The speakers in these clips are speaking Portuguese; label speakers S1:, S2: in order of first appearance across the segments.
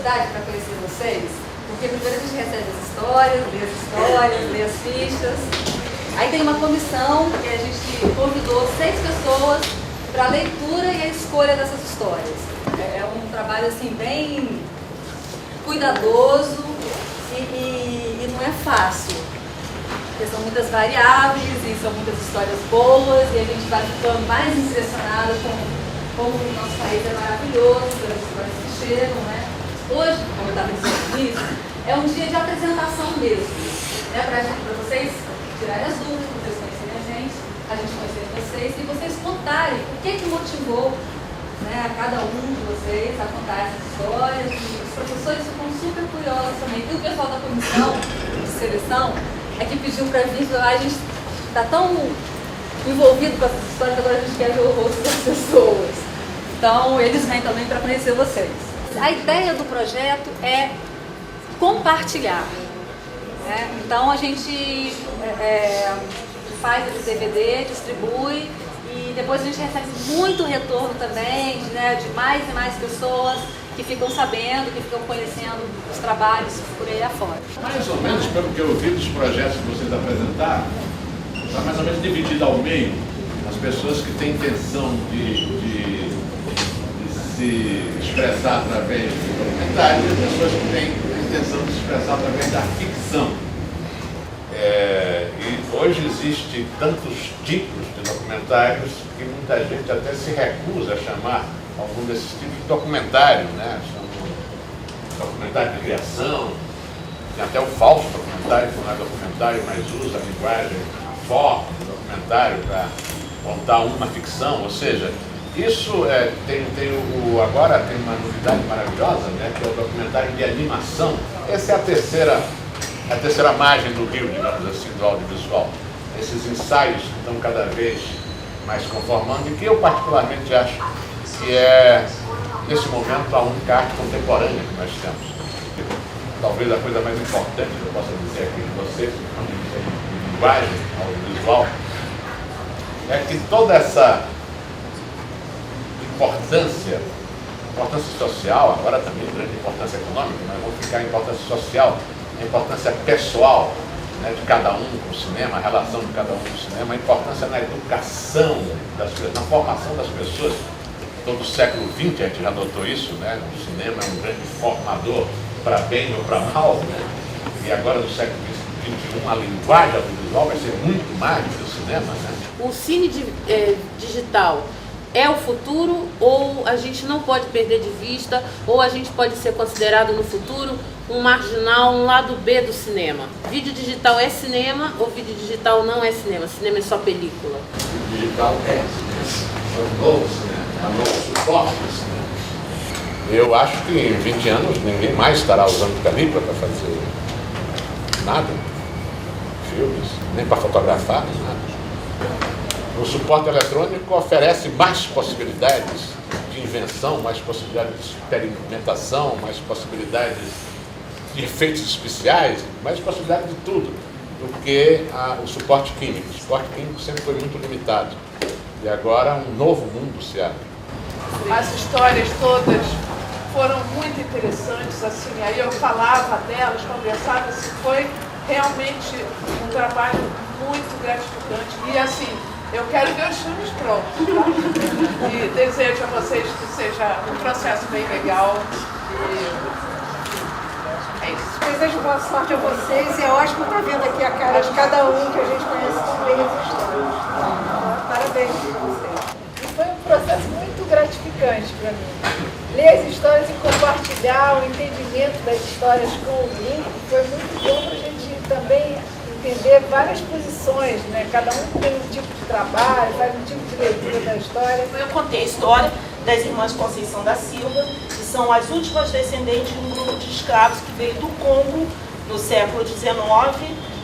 S1: curiosidade para conhecer vocês, porque primeiro a gente recebe as histórias, lê as fichas. Aí tem uma comissão que a gente convidou 6 pessoas para a leitura e a escolha dessas histórias. É um trabalho assim bem cuidadoso e não é fácil. Porque são muitas variáveis e são muitas histórias boas e a gente vai ficando mais impressionado com como o nosso país é maravilhoso, pelas histórias que chegam, né? Hoje, como eu estava dizendo nisso, é um dia de apresentação mesmo, né? Para vocês tirarem as dúvidas, para vocês conhecerem a gente conhecer vocês e vocês contarem o que motivou, né, a cada um de vocês a contar essas histórias. E os professores ficam super curiosos também. E o pessoal da comissão de seleção é que pediu para vir, a gente está tão envolvido com essas histórias que agora a gente quer ver o rosto das pessoas. Então, eles vêm também para conhecer vocês. A ideia do projeto é compartilhar, né? Então, a gente faz esse DVD, distribui e depois a gente recebe muito retorno também, né, de mais e mais pessoas que ficam sabendo, que ficam conhecendo os trabalhos por aí afora.
S2: Mais ou menos, pelo que eu vi dos projetos que vocês apresentaram, está mais ou menos dividido ao meio as pessoas que têm intenção de se expressar através do documentário e as pessoas que têm a intenção de se expressar através da ficção. E hoje existe tantos tipos de documentários que muita gente até se recusa a chamar algum desses tipos de documentário, né? Chamam documentário de criação, tem até o falso documentário, que não é documentário, mas usa a linguagem, a forma do documentário para contar uma ficção, ou seja, isso agora tem uma novidade maravilhosa, né? Que é o documentário de animação. Essa é a terceira margem do rio, digamos assim, do audiovisual. Esses ensaios estão cada vez mais conformando, e que eu particularmente acho que é, nesse momento, a única arte contemporânea que nós temos. Talvez a coisa mais importante que eu possa dizer aqui de vocês, de linguagem audiovisual, é que toda essa importância social, agora também grande importância econômica, mas vamos ficar em importância social, a importância pessoal, né, de cada um com o cinema, a relação de cada um com o cinema, a importância na educação das pessoas, na formação das pessoas. Todo o século XX a gente já notou isso, né? O cinema é um grande formador, para bem ou para mal, né? E agora no século XXI a linguagem audiovisual vai ser muito mais do que o cinema, né?
S3: O cine digital é o futuro, ou a gente não pode perder de vista, ou a gente pode ser considerado no futuro um marginal, um lado B do cinema? Vídeo digital é cinema ou vídeo digital não é cinema? Cinema é só película?
S2: Vídeo digital é cinema, é o novo cinema, é o novo suporte do cinema. Eu acho que em 20 anos ninguém mais estará usando película para fazer nada, filmes, nem para fotografar, nem nada. O suporte eletrônico oferece mais possibilidades de invenção, mais possibilidades de experimentação, mais possibilidades de efeitos especiais, mais possibilidades de tudo do que o suporte químico. O suporte químico sempre foi muito limitado e agora um novo mundo se abre.
S4: As histórias todas foram muito interessantes, assim, aí eu falava delas, conversava, assim, foi realmente um trabalho muito gratificante e assim, eu quero ver os filmes prontos, tá? E desejo a vocês que seja um processo bem legal. E é isso.
S5: Desejo boa sorte a vocês e é ótimo estar vendo aqui a cara de cada um que a gente conhece tão bem as histórias. Parabéns para vocês.
S6: E foi um processo muito gratificante para mim. Ler as histórias e compartilhar o entendimento das histórias com o grupo foi muito bom para a gente também entender várias posições, né? Cada um tem um tipo de trabalho, faz um tipo de leitura da história.
S7: Eu contei a história das irmãs Conceição da Silva, que são as últimas descendentes de um grupo de escravos que veio do Congo no século XIX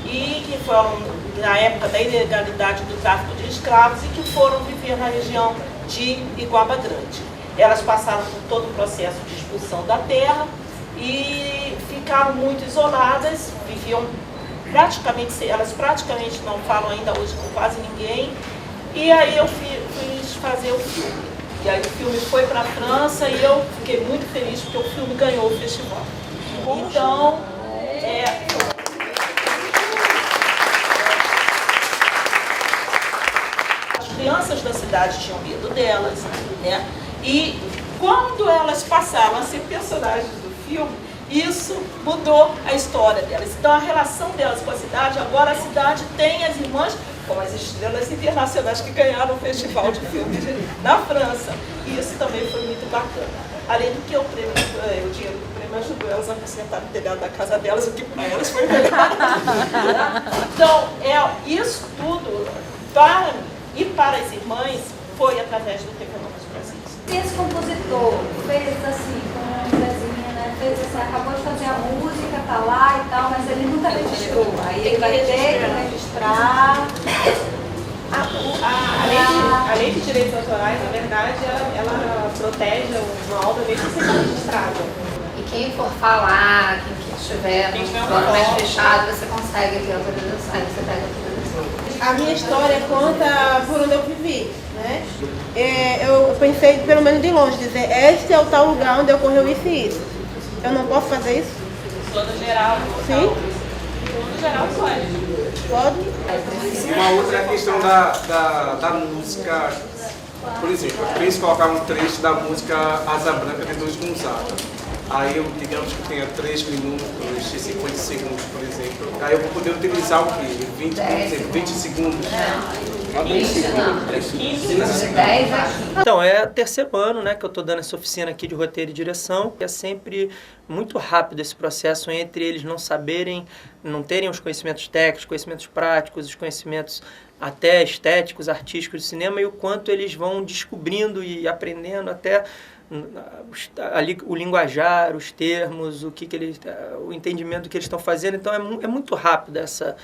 S7: e que foram na época da ilegalidade do tráfico de escravos e que foram viver na região de Iguaba Grande. Elas passaram por todo o processo de expulsão da terra e ficaram muito isoladas, viviam elas praticamente não falam ainda hoje com quase ninguém, e aí eu fiz fazer o filme. E aí o filme foi para a França e eu fiquei muito feliz porque o filme ganhou o festival. Então, as crianças da cidade tinham medo delas, né? E quando elas passaram a ser personagens do filme, isso mudou a história delas. Então a relação delas com a cidade, agora a cidade tem as irmãs como as estrelas internacionais que ganharam o Festival de Filmes na França. E isso também foi muito bacana. Além do que o dinheiro do prêmio ajudou elas a consertar o telhado da casa delas, o que para elas foi melhor. Então, isso tudo, para mim e para as irmãs, foi através do TV Novos Brasil.
S1: Esse compositor fez assim, com uma Zezinha, né? Fez assim, acabou de fazer a música, tá lá e tal, mas ele nunca registrou. Aí ele vai ter que registrar.
S8: A lei de direitos autorais, na verdade, ela protege uma obra desde que seja registrada.
S9: E quem for falar, quem estiver no documento fechado, você consegue ter autorização, aí você pega a autorização.
S10: A minha história conta por onde eu vivi, né? Eu pensei, pelo menos de longe, dizer, este é o tal lugar onde ocorreu isso e isso. Eu não posso fazer isso?
S8: Plano geral.
S10: Sim?
S8: Plano geral pode.
S10: Pode?
S11: Uma outra é a questão da música. Por exemplo, eles colocaram um trecho da música Asa Branca de Luiz Gonzaga. Aí eu, digamos que tenha 3 minutos e 50 segundos, por exemplo. Aí eu vou poder utilizar o quê? 20 segundos?
S12: Então, é o terceiro ano, né, que eu estou dando essa oficina aqui de roteiro e direção. É sempre muito rápido esse processo entre eles não saberem, não terem os conhecimentos técnicos, conhecimentos práticos, os conhecimentos até estéticos, artísticos de cinema, e o quanto eles vão descobrindo e aprendendo até ali o linguajar, os termos, o entendimento do que eles estão fazendo. Então é muito rápido esse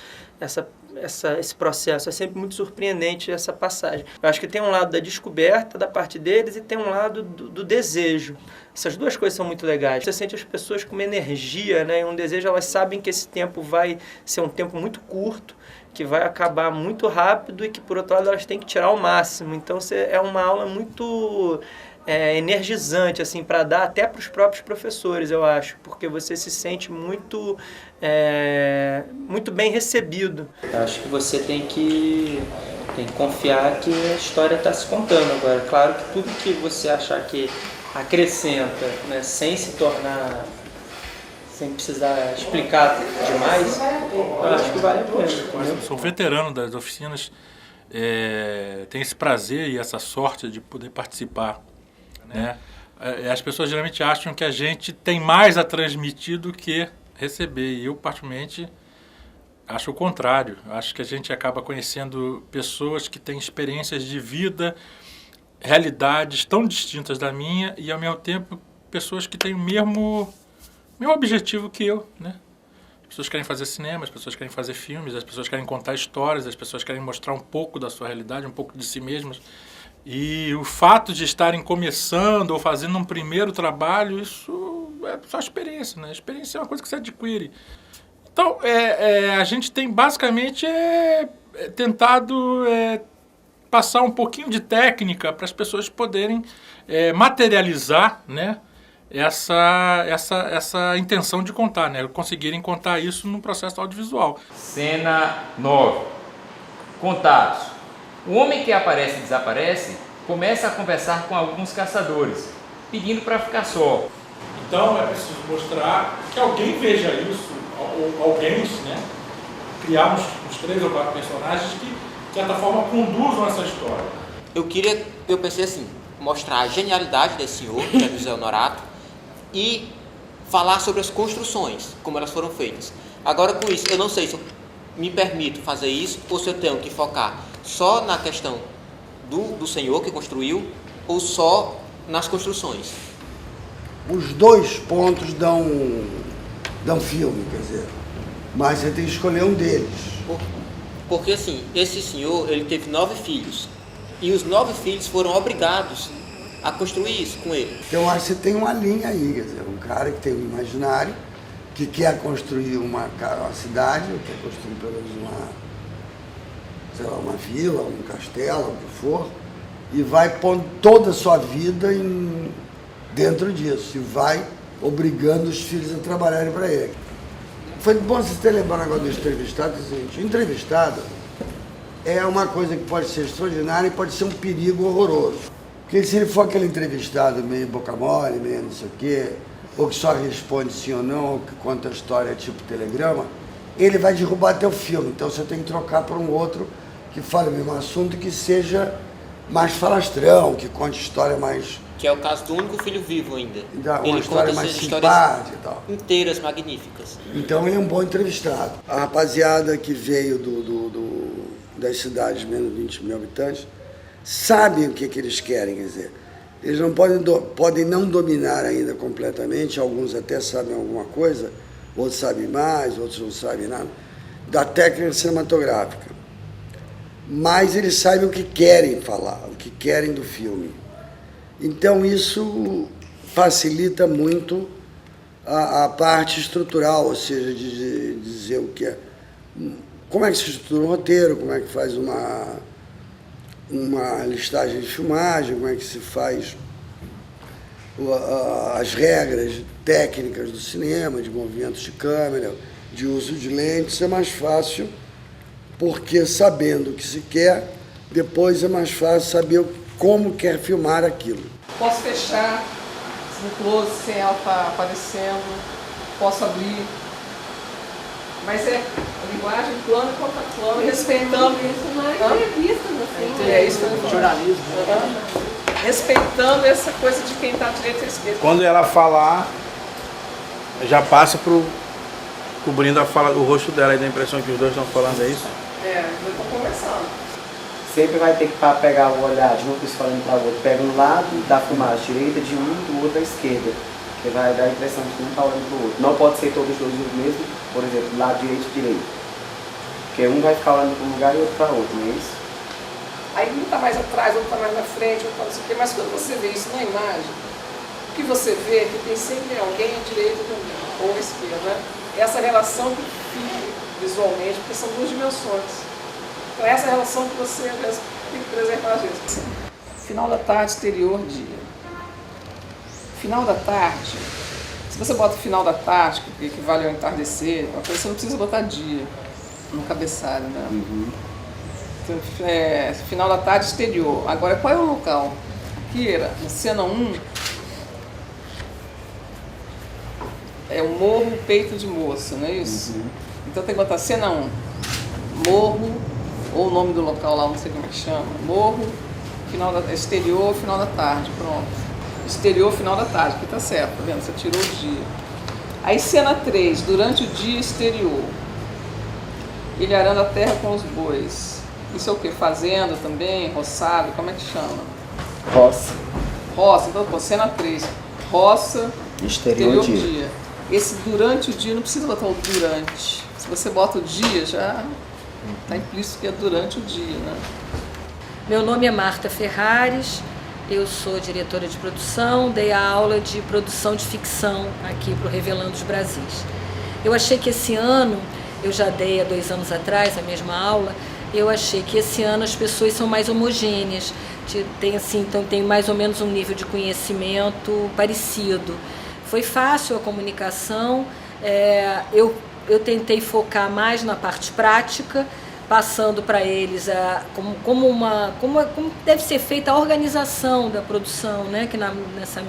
S12: processo, é sempre muito surpreendente essa passagem. Eu acho que tem um lado da descoberta da parte deles e tem um lado do desejo. Essas duas coisas são muito legais. Você sente as pessoas com uma energia, né, um desejo, elas sabem que esse tempo vai ser um tempo muito curto, que vai acabar muito rápido e que, por outro lado, elas têm que tirar o máximo. Então é uma aula muito energizante, assim, para dar até para os próprios professores, eu acho, porque você se sente muito bem recebido.
S13: Eu acho que você tem que confiar que a história está se contando. Agora, claro que tudo que você achar que acrescenta, né, sem precisar explicar demais, eu acho que vale a pena.
S14: Eu sou veterano das oficinas, tenho esse prazer e essa sorte de poder participar, né? As pessoas geralmente acham que a gente tem mais a transmitir do que receber, e eu particularmente acho o contrário. Acho que a gente acaba conhecendo pessoas que têm experiências de vida, realidades tão distintas da minha, e ao mesmo tempo pessoas que têm o mesmo objetivo que eu, né? As pessoas querem fazer cinema, as pessoas querem fazer filmes, as pessoas querem contar histórias, as pessoas querem mostrar um pouco da sua realidade, um pouco de si mesmas. E o fato de estarem começando ou fazendo um primeiro trabalho, isso é só experiência, né? A experiência é uma coisa que você adquire. Então, a gente tem basicamente tentado passar um pouquinho de técnica para as pessoas poderem materializar, né, essa intenção de contar, né? Conseguirem contar isso no processo audiovisual.
S15: Cena 9. Contatos. O homem que aparece e desaparece começa a conversar com alguns caçadores, pedindo para ficar só.
S14: Então é preciso mostrar que alguém veja isso, ou alguém, né? Criar uns 3 ou 4 personagens que, de certa forma, conduzam essa história.
S16: Eu pensei assim, mostrar a genialidade desse senhor, que é José Honorato, e falar sobre as construções, como elas foram feitas. Agora, com isso, eu não sei se eu me permito fazer isso ou se eu tenho que focar só na questão do senhor que construiu ou só nas construções.
S17: Os 2 pontos dão filme, quer dizer, mas você tem que escolher um deles.
S16: Porque assim, esse senhor, ele teve 9 filhos e os 9 filhos foram obrigados a construir isso com ele.
S17: Então eu acho que você tem uma linha aí, quer dizer, um cara que tem um imaginário, que quer construir uma cidade, ou quer construir pelo menos uma vila, um castelo, o que for, e vai pondo toda a sua vida dentro disso, e vai obrigando os filhos a trabalharem para ele. Foi bom você ter lembrado agora do entrevistado, que é o seguinte, o entrevistado é uma coisa que pode ser extraordinária e pode ser um perigo horroroso. Porque se ele for aquele entrevistado meio boca mole, meio não sei o quê, ou que só responde sim ou não, ou que conta a história tipo telegrama, ele vai derrubar teu filme. Então você tem que trocar para um outro que fale o mesmo assunto, que seja mais falastrão, que conte história mais...
S16: Que é o caso do único filho vivo ainda.
S17: Uma
S16: ele
S17: história
S16: conta
S17: mais
S16: essas
S17: simpática e tal.
S16: Inteiras, magníficas.
S17: Então ele é um bom entrevistado. A rapaziada que veio das cidades menos de 20 mil habitantes sabem o que eles querem, quer dizer, eles não podem não dominar ainda completamente, alguns até sabem alguma coisa, outros sabem mais, outros não sabem nada, da técnica cinematográfica. Mas eles sabem o que querem falar, o que querem do filme. Então isso facilita muito a parte estrutural, ou seja, de dizer o que é. Como é que se estrutura um roteiro, como é que faz uma listagem de filmagem, como é que se faz as regras técnicas do cinema, de movimentos de câmera, de uso de lentes, é mais fácil, porque sabendo o que se quer, depois é mais fácil saber como quer filmar aquilo.
S4: Posso fechar no close sem ela estar aparecendo, posso abrir, mas é a linguagem plano contra plano, respeitando
S3: isso na entrevista, assim.
S4: É isso que eu falo. Jornalismo. Respeitando essa coisa de quem está à direita e à esquerda.
S11: Quando ela falar, já passa cobrindo a fala do rosto dela, e dá a impressão que os dois estão falando, é isso?
S4: É, eu estou conversando.
S18: Sempre vai ter que pegar o olhar de um falando para o outro. Pega um lado da filmagem direita de um, do outro à esquerda. Que vai dar a impressão de que um está olhando para o outro. Não pode ser todos os dois o mesmo, por exemplo, lado direito e direito. Porque um vai ficar olhando para um lugar e outro para outro, não é isso?
S4: Aí um está mais atrás, outro está mais na frente, outro está não sei o quê. Mas quando você vê isso na imagem, o que você vê é que tem sempre alguém à direita também, ou à esquerda. Essa relação que fica visualmente, porque são duas dimensões. Então essa é a relação que você tem que preservar às vezes. Final da tarde, exterior, dia. Final da tarde, se você bota final da tarde, que equivale ao entardecer, você não precisa botar dia no cabeçalho, né? Então, final da tarde, exterior. Agora, qual é o local? Aqui era, na cena 1, é o morro, peito de moça, não é isso? Então tem que botar cena 1, morro, ou o nome do local lá, não sei como é que chama, morro, exterior, final da tarde, pronto. Exterior, final da tarde, aqui tá certo, tá vendo? Você tirou o dia. Aí cena 3, durante o dia, exterior. Ele arando a terra com os bois. Isso é o quê? Fazenda também, roçado, como é que chama?
S18: Roça.
S4: Roça, então pô, cena 3, roça,
S18: exterior dia.
S4: Esse durante o dia, não precisa botar o durante. Se você bota o dia, já está implícito que é durante o dia, né?
S19: Meu nome é Marta Ferrares, eu sou diretora de produção, dei a aula de produção de ficção aqui para o Revelando os Brasis. Eu achei que esse ano, eu já dei há 2 anos atrás a mesma aula, eu achei que esse ano as pessoas são mais homogêneas, então tem mais ou menos um nível de conhecimento parecido. Foi fácil a comunicação, eu tentei focar mais na parte prática, passando para eles como deve ser feita a organização da produção, né? Que nessa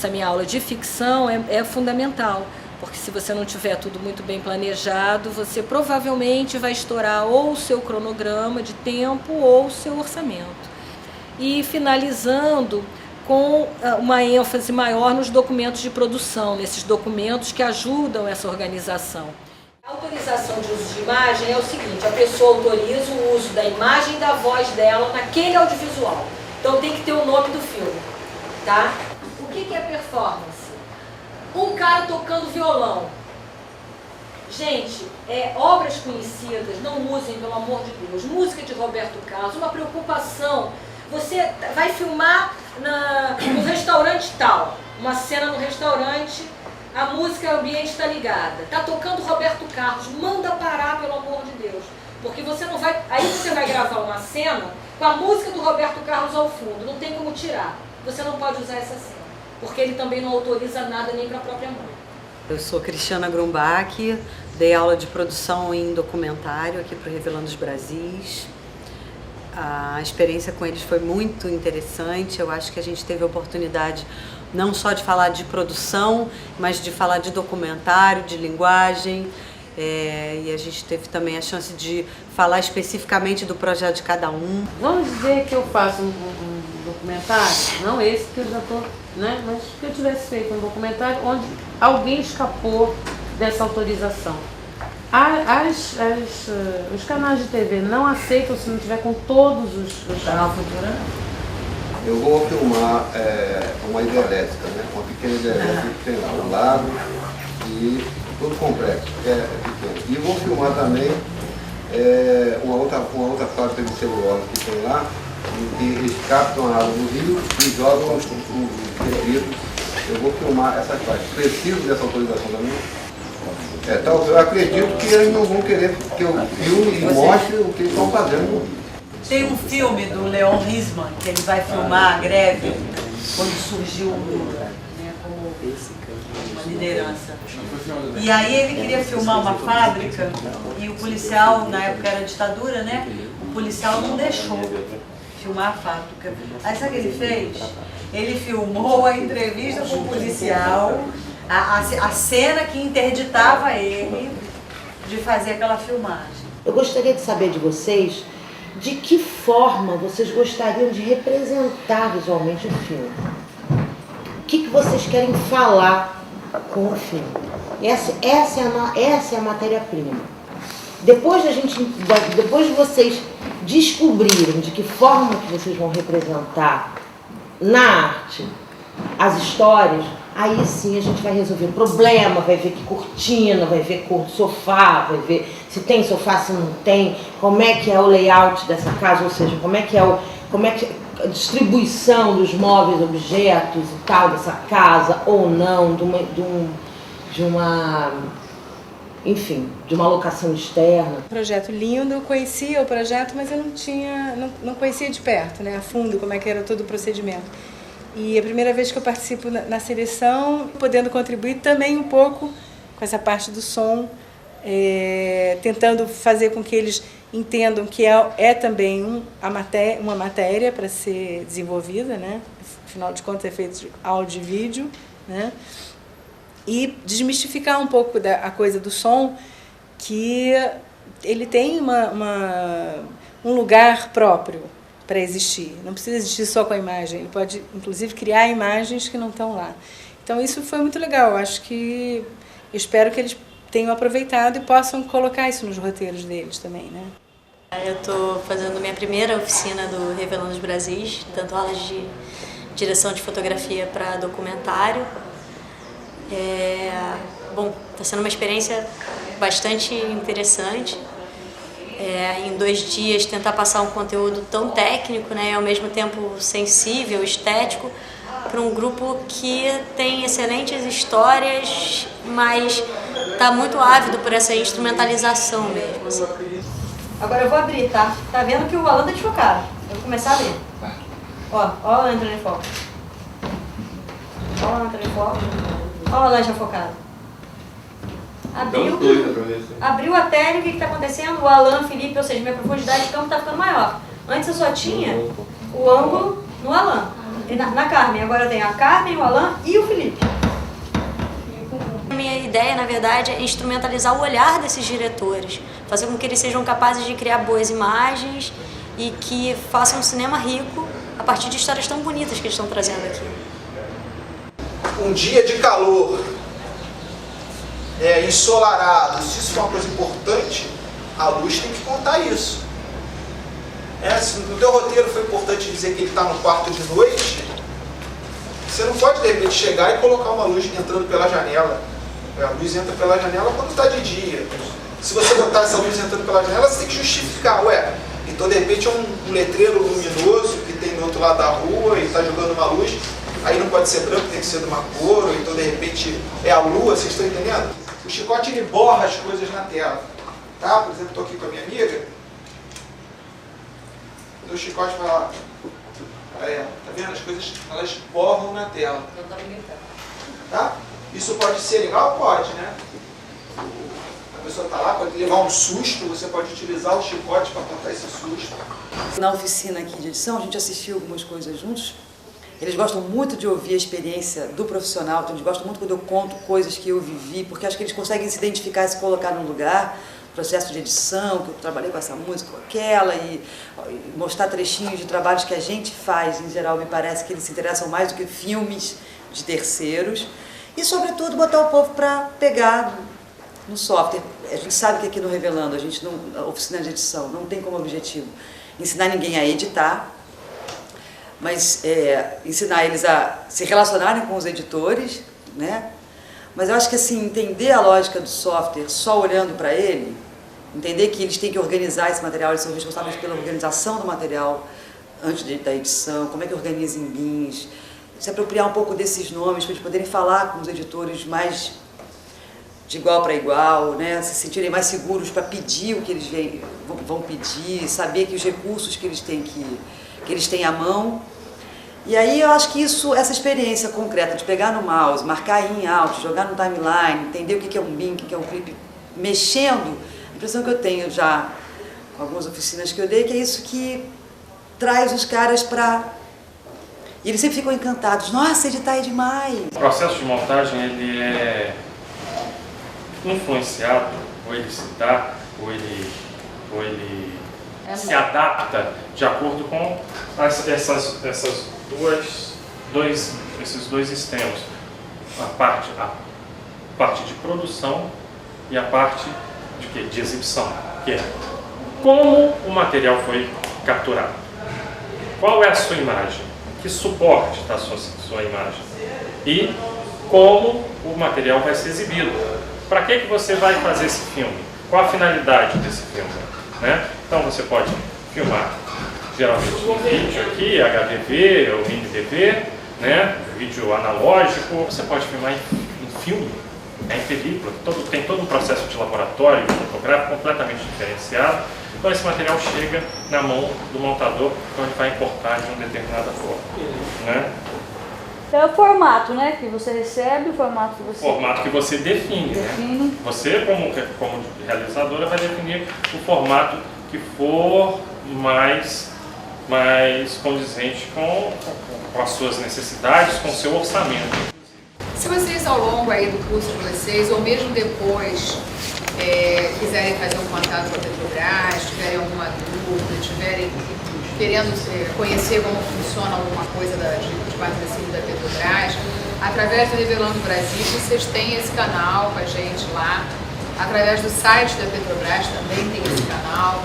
S19: minha aula de ficção é fundamental, porque se você não tiver tudo muito bem planejado, você provavelmente vai estourar ou o seu cronograma de tempo ou o seu orçamento. E finalizando com uma ênfase maior nos documentos de produção, nesses documentos que ajudam essa organização. A autorização de uso de imagem é o seguinte: a pessoa autoriza o uso da imagem e da voz dela naquele audiovisual. Então tem que ter o nome do filme, tá? O que é performance? Um cara tocando violão. Gente, obras conhecidas, não usem, pelo amor de Deus. Música de Roberto Carlos, uma preocupação. Você vai filmar no restaurante tal, uma cena no restaurante, a música, o ambiente está ligada. Está tocando Roberto Carlos, manda parar, pelo amor de Deus. Porque você não vai... Aí você vai gravar uma cena com a música do Roberto Carlos ao fundo, não tem como tirar. Você não pode usar essa cena, porque ele também não autoriza nada nem para a própria mãe.
S20: Eu sou Cristiana Grumbach, dei aula de produção em documentário aqui para o Revelando os Brasis. A experiência com eles foi muito interessante. Eu acho que a gente teve a oportunidade não só de falar de produção, mas de falar de documentário, de linguagem. E a gente teve também a chance de falar especificamente do projeto de cada um.
S3: Vamos dizer que eu faço um documentário, não esse que eu já estou, né? Mas que eu tivesse feito um documentário onde alguém escapou dessa autorização. Os canais de TV não aceitam se não tiver com todos os canais Futura.
S21: Eu vou filmar uma hidrelétrica, né? Uma pequena hidrelétrica que tem lá um lago e todo complexo, é pequeno. E vou filmar também uma outra fábrica de celulose que tem lá, em que eles captam a água do rio e jogam os detritos. Eu vou filmar essas partes. Preciso dessa autorização também? Eu acredito que eles não vão querer que eu filme e mostre o que eles estão fazendo no rio.
S20: Tem um filme do Leon Risman, que ele vai filmar a greve, quando surgiu como uma liderança. E aí ele queria filmar uma fábrica e o policial, na época era ditadura, né? O policial não deixou filmar a fábrica. Aí sabe o que ele fez? Ele filmou a entrevista com o policial, a cena que interditava ele de fazer aquela filmagem.
S22: Eu gostaria de saber de vocês de que forma vocês gostariam de representar visualmente o filme. O que vocês querem falar com o filme? Essa é a matéria-prima. Depois de vocês descobrirem de que forma que vocês vão representar na arte as histórias, aí sim a gente vai resolver o problema, vai ver que cortina, vai ver cor do sofá, vai ver se tem sofá, se não tem, como é que é o layout dessa casa, ou seja, como é que é a distribuição dos móveis, objetos e tal dessa casa, ou não, de uma locação externa.
S6: Projeto lindo, eu conhecia o projeto, mas eu não conhecia de perto, né, a fundo, como é que era todo o procedimento. E a primeira vez que eu participo na seleção, podendo contribuir também um pouco com essa parte do som, tentando fazer com que eles entendam que é também uma matéria para ser desenvolvida, né? Afinal de contas é feito de áudio e vídeo, né? E desmistificar um pouco a coisa do som, que ele tem um lugar próprio para existir. Não precisa existir só com a imagem, ele pode inclusive criar imagens que não estão lá. Então isso foi muito legal, eu espero que eles tenham aproveitado e possam colocar isso nos roteiros deles também, né?
S23: Eu estou fazendo minha primeira oficina do Revelando os Brasis, dando aulas de direção de fotografia para documentário. Está sendo uma experiência bastante interessante. Em 2 dias tentar passar um conteúdo tão técnico, né, e ao mesmo tempo sensível, estético, para um grupo que tem excelentes histórias, mas está muito ávido por essa instrumentalização mesmo. Assim.
S24: Agora eu vou abrir, tá? Tá vendo que o Alan tá desfocado. Eu vou começar a ler. Ó o Alan entrando em foco. Ó o Alan entrando em foco. Ó o Alan já focado. Abriu a tela, o que está acontecendo? O Alan, Felipe, ou seja, minha profundidade de campo está ficando maior. Antes eu só tinha o ângulo no Alan, na Carmen. Agora eu tenho a Carmen, o Alan e o Felipe.
S23: A minha ideia, na verdade, é instrumentalizar o olhar desses diretores, fazer com que eles sejam capazes de criar boas imagens e que façam um cinema rico a partir de histórias tão bonitas que eles estão trazendo aqui.
S25: Um dia de calor, ensolarado, se isso for uma coisa importante, a luz tem que contar isso. Se no teu roteiro foi importante dizer que ele está no quarto de noite, você não pode de repente chegar e colocar uma luz entrando pela janela. A luz entra pela janela quando está de dia. Se você botar essa luz entrando pela janela, você tem que justificar. Então de repente é um letreiro luminoso que tem do outro lado da rua e está jogando uma luz, aí não pode ser branco, tem que ser de uma cor, ou então de repente é a lua, vocês estão entendendo? O chicote ele borra as coisas na tela. Tá? Por exemplo, estou aqui com a minha amiga. teu chicote vai lá. Tá vendo? As coisas, elas borram na tela. Tá? Isso pode ser legal? Pode, né? A pessoa tá lá, pode levar um susto, você pode utilizar o chicote para cortar esse susto.
S20: Na oficina aqui de edição, a gente assistiu algumas coisas juntos. Eles gostam muito de ouvir a experiência do profissional, então eles gostam muito quando eu conto coisas que eu vivi, porque acho que eles conseguem se identificar e se colocar num lugar, processo de edição, que eu trabalhei com essa música, com aquela, e mostrar trechinhos de trabalhos que a gente faz, em geral, me parece que eles se interessam mais do que filmes de terceiros. E, sobretudo, botar o povo para pegar no software. A gente sabe que aqui no Revelando, a oficina de edição não tem como objetivo ensinar ninguém a editar, mas ensinar eles a se relacionarem com os editores, né? Mas eu acho que assim, entender a lógica do software só olhando para ele, entender que eles têm que organizar esse material, eles são responsáveis pela organização do material antes da edição, como é que organiza em bins, se apropriar um pouco desses nomes para eles poderem falar com os editores mais de igual para igual, né? Se sentirem mais seguros para pedir o que eles vão pedir, saber que os recursos que eles têm à mão. E aí eu acho que essa experiência concreta de pegar no mouse, marcar em out, jogar no timeline, entender o que é um bin, o que é um clipe, mexendo, a impressão que eu tenho já com algumas oficinas que eu dei, que é isso que traz os caras para... E eles sempre ficam encantados. Nossa, editar é demais!
S1: O processo de montagem, ele é influenciado, ou ele se dá, ou ele se adapta de acordo com esses dois extremos, a parte de produção e a parte de exibição, que é como o material foi capturado, qual é a sua imagem, que suporte está a sua imagem e como o material vai ser exibido. Para que você vai fazer esse filme? Qual a finalidade desse filme? Né? Então você pode filmar geralmente um vídeo aqui, HDV ou MDV, né? Vídeo analógico. Você pode filmar em filme, em película, tem todo um processo de laboratório fotográfico completamente diferenciado. Então esse material chega na mão do montador, então ele vai importar de uma determinada forma. Né?
S24: É o formato, né? Que você recebe, o formato que você...
S1: O formato que você define. Né? Você, como realizadora, vai definir o formato que for mais condizente com as suas necessidades, com o seu orçamento.
S2: Se vocês, ao longo aí do curso de vocês, ou mesmo depois, quiserem fazer um contato com a Petrobras, tiverem alguma dúvida, tiverem querendo conhecer como funciona alguma coisa de patrocínio da Petrobras, através do Revelando Brasil, vocês têm esse canal com a gente lá. Através do site da Petrobras também tem esse canal.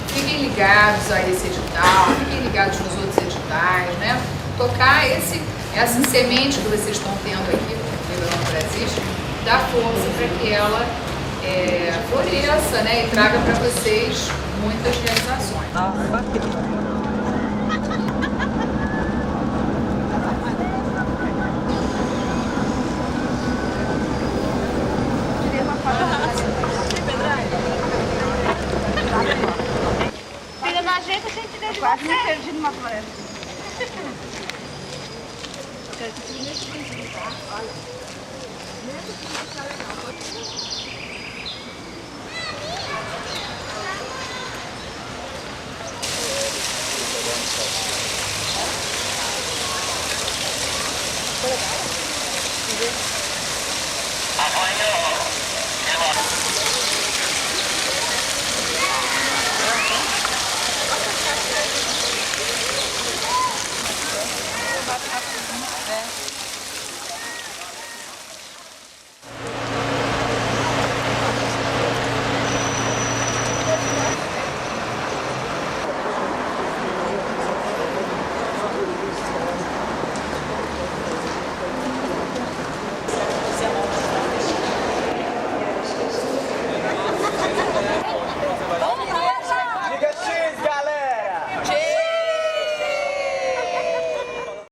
S2: Fiquem ligados a esse edital, fiquem ligados nos outros editais, né? Tocar essa semente que vocês estão tendo aqui no Revelando Brasil, dá força para que ela floresça, né? E traga para vocês muitas realizações.
S5: Filha, não ajeita, a gente deixa quase me perdi numa floresta. Eu quero que você me deixe, tá? Olha. Mesmo que não deixar legal, pode ser.